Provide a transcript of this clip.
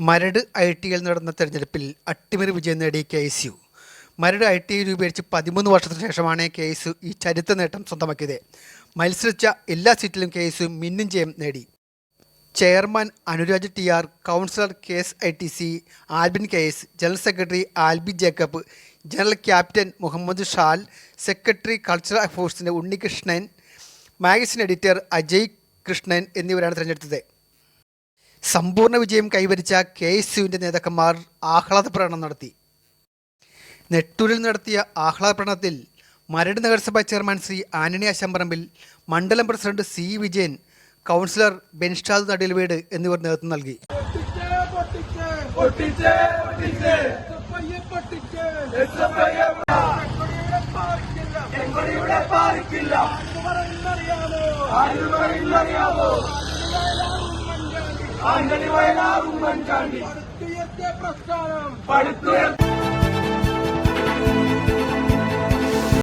മരട് ITയിൽ നടന്ന തെരഞ്ഞെടുപ്പിൽ അട്ടിമറി വിജയം നേടി KSU. മരട് ITI രൂപീകരിച്ച് 13 വർഷത്തിന് ശേഷമാണ് KSU ഈ ചരിത്ര നേട്ടം സ്വന്തമാക്കിയത്. മത്സരിച്ച എല്ലാ സീറ്റിലും KSU മിന്നും ജയം നേടി. Chairman Anuraj TR, councillor KSITC Albin KS, general secretary Albi Jacob, general captain Muhammad Shal, secretary cultural അഫയേഴ്സിൻ്റെ ഉണ്ണികൃഷ്ണൻ, മാഗസിൻ എഡിറ്റർ അജയ് കൃഷ്ണൻ എന്നിവരാണ് തിരഞ്ഞെടുത്തത്. സമ്പൂർണ്ണ വിജയം കൈവരിച്ച KSUവിൻ്റെ നേതാക്കന്മാർ ആഹ്ലാദ പ്രകടനം നടത്തി. നെട്ടൂരിൽ നടത്തിയ ആഹ്ലാദ പ്രകടനത്തിൽ മരട് നഗരസഭാ ചെയർമാൻ ശ്രീ ആന്റണി അശംപറമ്പിൽ, മണ്ഡലം president C Vijayan, councillor Benshad Nadilved എന്നിവർ നേതൃത്വം നൽകി. ആന്റണി വയലാർ ഉമ്മൻചാണ്ടി പടുത്തുയർത്തിയ പ്രസ്ഥാനം